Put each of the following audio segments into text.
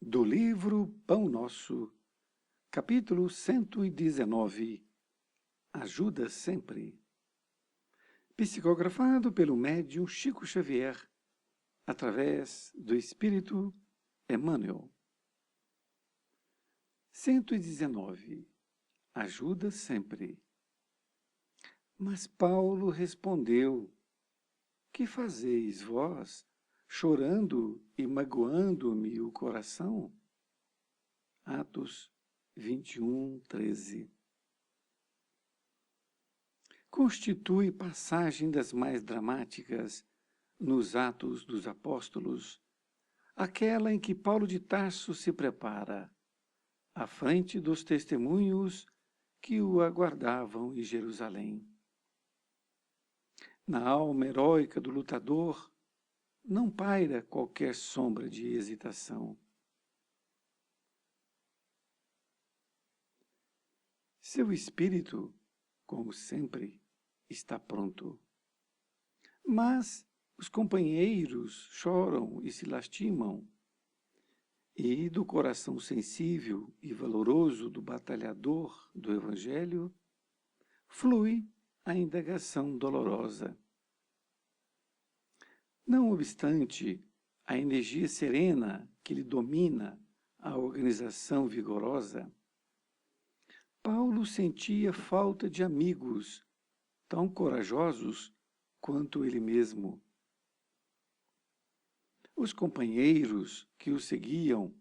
Do livro Pão Nosso, capítulo 119, Ajuda Sempre. Psicografado pelo médium Chico Xavier, através do Espírito Emmanuel. 119. Ajuda sempre. Mas Paulo respondeu: Que fazeis vós, chorando e magoando-me o coração? Atos 21:13. Constitui passagem das mais dramáticas nos Atos dos Apóstolos, aquela em que Paulo de Tarso se prepara, à frente dos testemunhos que o aguardavam em Jerusalém. Na alma heróica do lutador não paira qualquer sombra de hesitação. Seu espírito, como sempre, está pronto. Mas os companheiros choram e se lastimam, e do coração sensível e valoroso do batalhador do Evangelho flui a indagação dolorosa. Não obstante a energia serena que lhe domina a organização vigorosa, Paulo sentia falta de amigos tão corajosos quanto ele mesmo. Os companheiros que o seguiam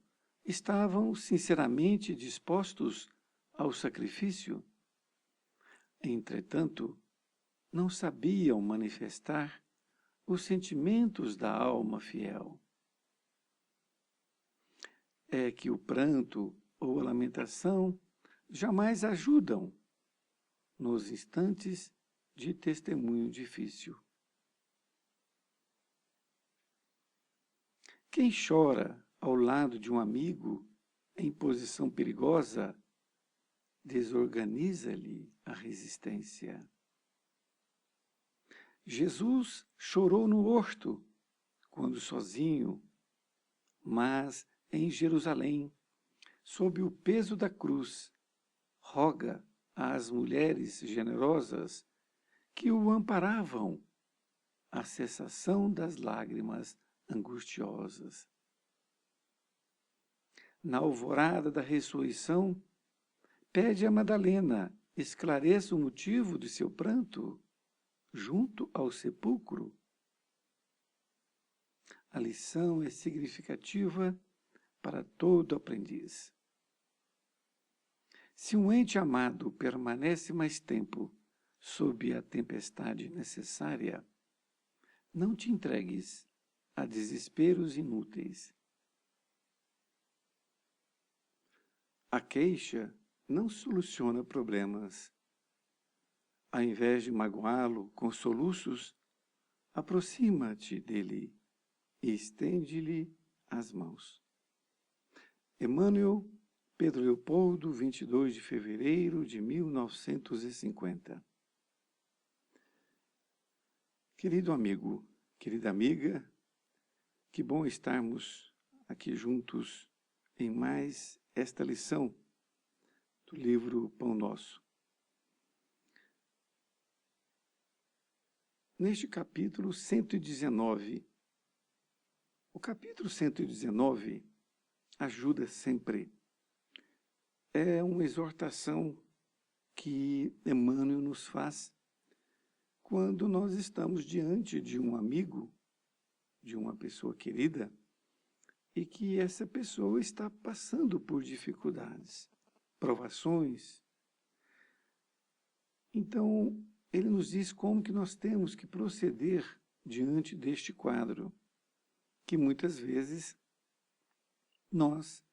estavam sinceramente dispostos ao sacrifício. Entretanto, não sabiam manifestar os sentimentos da alma fiel. É que o pranto ou a lamentação jamais ajudam nos instantes de testemunho difícil. Quem chora ao lado de um amigo em posição perigosa, desorganiza-lhe a resistência. Jesus chorou no horto, quando sozinho, mas em Jerusalém, sob o peso da cruz, roga às mulheres generosas que o amparavam a cessação das lágrimas angustiosas. Na alvorada da ressurreição, pede a Madalena esclareça o motivo de seu pranto junto ao sepulcro. A lição é significativa para todo aprendiz. Se um ente amado permanece mais tempo sob a tempestade necessária, não te entregues a desesperos inúteis. A queixa não soluciona problemas. Ao invés de magoá-lo com soluços, aproxima-te dele e estende-lhe as mãos. Emmanuel, Pedro Leopoldo, 22 de fevereiro de 1950. Querido amigo, querida amiga, que bom estarmos aqui juntos em mais esta lição do livro Pão Nosso. Neste capítulo 119, o capítulo 119, Ajuda Sempre, é uma exortação que Emmanuel nos faz quando nós estamos diante de um amigo, de uma pessoa querida, e que essa pessoa está passando por dificuldades, provações. Então, ele nos diz como que nós temos que proceder diante deste quadro, que muitas vezes nós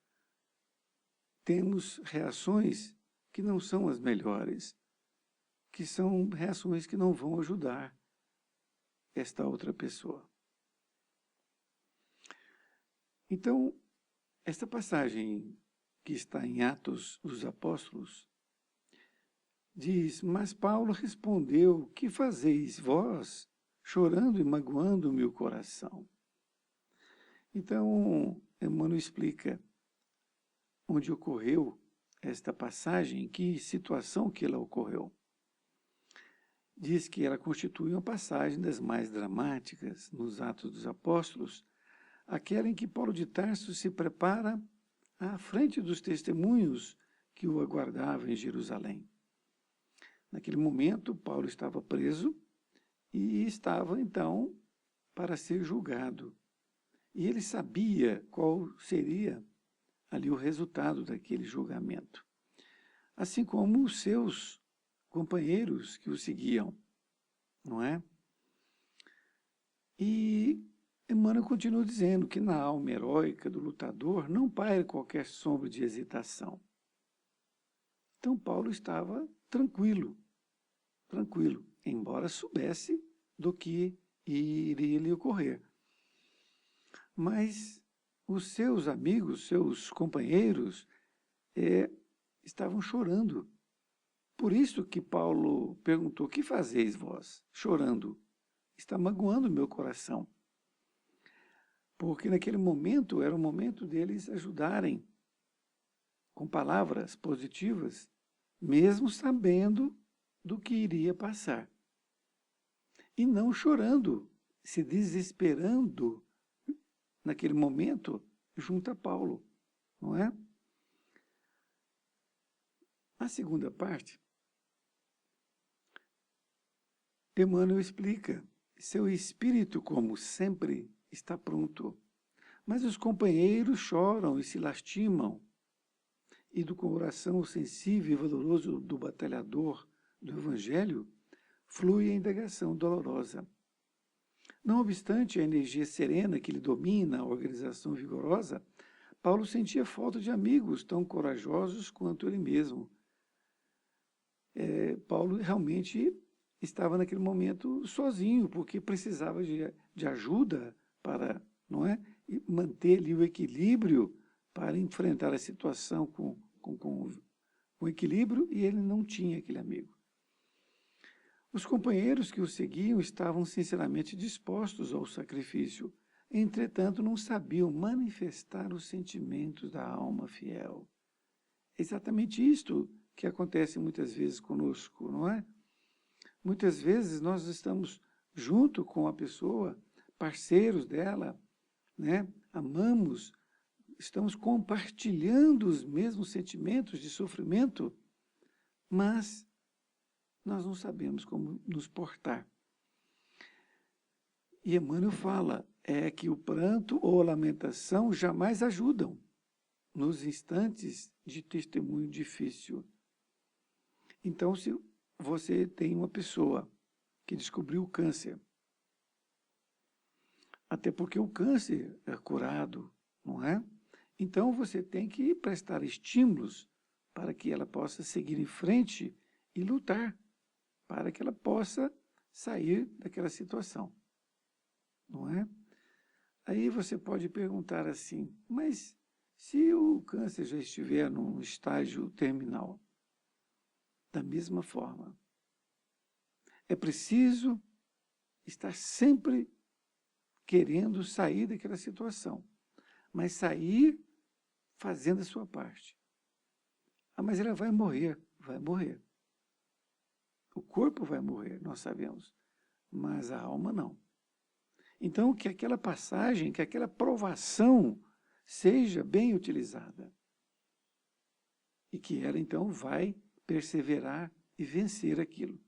temos reações que não são as melhores, que são reações que não vão ajudar esta outra pessoa. Então, esta passagem que está em Atos dos Apóstolos diz: Mas Paulo respondeu: Que fazeis vós, chorando e magoando o meu coração? Então, Emmanuel explica: onde ocorreu esta passagem, em que situação que ela ocorreu. Diz que ela constitui uma passagem das mais dramáticas nos Atos dos Apóstolos, aquela em que Paulo de Tarso se prepara à frente dos testemunhos que o aguardavam em Jerusalém. Naquele momento, Paulo estava preso e estava, então, para ser julgado. E ele sabia qual seria ali o resultado daquele julgamento. Assim como os seus companheiros que o seguiam, não é? E Emmanuel continua dizendo que na alma heróica do lutador não paira qualquer sombra de hesitação. Então Paulo estava tranquilo, embora soubesse do que iria lhe ocorrer. Mas os seus amigos, seus companheiros, estavam chorando. Por isso que Paulo perguntou: que fazeis vós, chorando? Está magoando o meu coração. Porque naquele momento era o momento deles ajudarem com palavras positivas, mesmo sabendo do que iria passar. E não chorando, se desesperando naquele momento junto a Paulo, não é? A segunda parte, Emmanuel explica: seu espírito, como sempre, está pronto, mas os companheiros choram e se lastimam, e do coração sensível e valoroso do batalhador do Evangelho flui a indagação dolorosa. Não obstante a energia serena que lhe domina, a organização vigorosa, Paulo sentia falta de amigos tão corajosos quanto ele mesmo. Paulo realmente estava naquele momento sozinho, porque precisava de ajuda para, não é, manter ali o equilíbrio para enfrentar a situação com equilíbrio, e ele não tinha aquele amigo. Os companheiros que o seguiam estavam sinceramente dispostos ao sacrifício, entretanto não sabiam manifestar os sentimentos da alma fiel. É exatamente isto que acontece muitas vezes conosco, não é? Muitas vezes nós estamos junto com a pessoa, parceiros dela, né? Amamos, estamos compartilhando os mesmos sentimentos de sofrimento, mas nós não sabemos como nos portar. E Emmanuel fala que o pranto ou a lamentação jamais ajudam nos instantes de testemunho difícil. Então, se você tem uma pessoa que descobriu o câncer, até porque o câncer é curado, não é? Então, você tem que prestar estímulos para que ela possa seguir em frente e lutar, para que ela possa sair daquela situação, não é? Aí você pode perguntar assim: mas se o câncer já estiver num estágio terminal, da mesma forma, é preciso estar sempre querendo sair daquela situação, mas sair fazendo a sua parte. Ah, mas ela vai morrer. Vai morrer. O corpo vai morrer, nós sabemos, mas a alma não. Então, que aquela passagem, que aquela provação seja bem utilizada. E que ela, então, vai perseverar e vencer aquilo.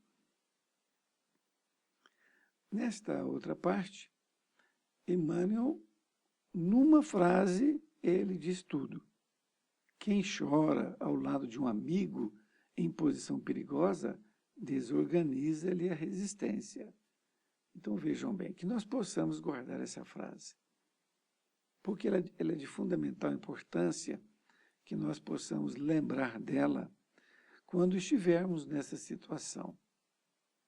Nesta outra parte, Emmanuel, numa frase, ele diz tudo. Quem chora ao lado de um amigo em posição perigosa, desorganiza-lhe a resistência. Então vejam bem, que nós possamos guardar essa frase, porque ela é de fundamental importância, que nós possamos lembrar dela quando estivermos nessa situação,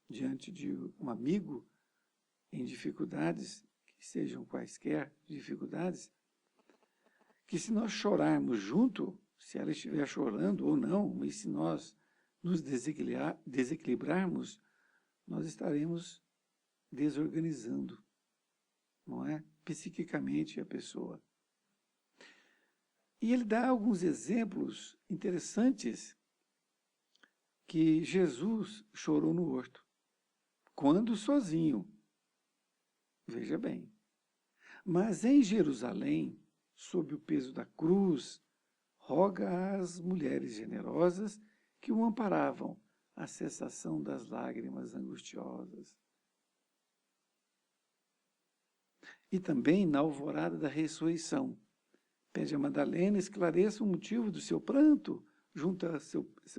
diante de um amigo em dificuldades, que sejam quaisquer dificuldades, que se nós chorarmos junto, se ela estiver chorando ou não, e se nós nos desequilibrarmos, nós estaremos desorganizando, não é? Psiquicamente a pessoa. E ele dá alguns exemplos interessantes que Jesus chorou no horto, quando sozinho. Veja bem. Mas em Jerusalém, sob o peso da cruz, roga às mulheres generosas que o amparavam a cessação das lágrimas angustiosas. E também na alvorada da ressurreição, pede a Madalena esclareça o motivo do seu pranto junto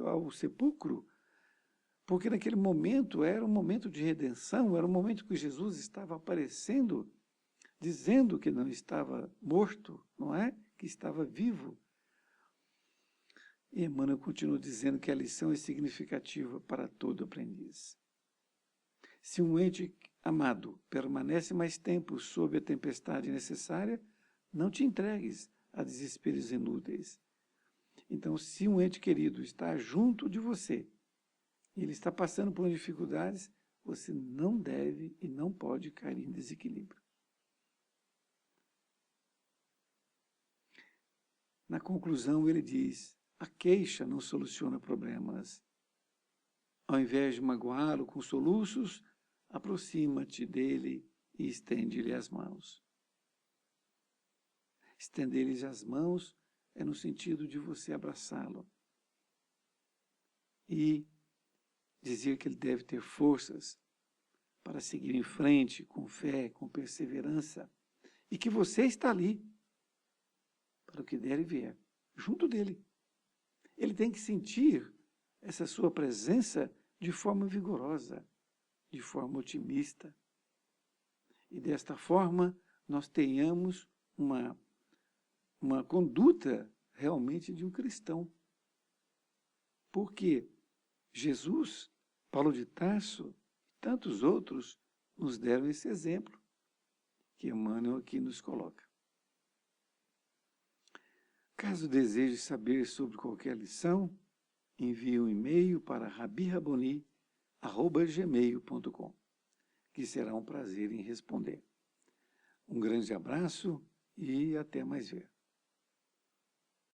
ao sepulcro, porque naquele momento era um momento de redenção, era um momento que Jesus estava aparecendo, dizendo que não estava morto, não é? Que estava vivo. E Emmanuel continua dizendo que a lição é significativa para todo aprendiz. Se um ente amado permanece mais tempo sob a tempestade necessária, não te entregues a desesperos inúteis. Então, se um ente querido está junto de você, e ele está passando por dificuldades, você não deve e não pode cair em desequilíbrio. Na conclusão, ele diz: a queixa não soluciona problemas. Ao invés de magoá-lo com soluços, aproxima-te dele e estende-lhe as mãos. Estender-lhe as mãos é no sentido de você abraçá-lo e dizer que ele deve ter forças para seguir em frente com fé, com perseverança, e que você está ali para o que der e vier, junto dele. Ele tem que sentir essa sua presença de forma vigorosa, de forma otimista. E desta forma nós tenhamos uma conduta realmente de um cristão. Porque Jesus, Paulo de Tarso e tantos outros nos deram esse exemplo que Emmanuel aqui nos coloca. Caso deseje saber sobre qualquer lição, envie um e-mail para rabirraboni@gmail.com, que será um prazer em responder. Um grande abraço e até mais ver.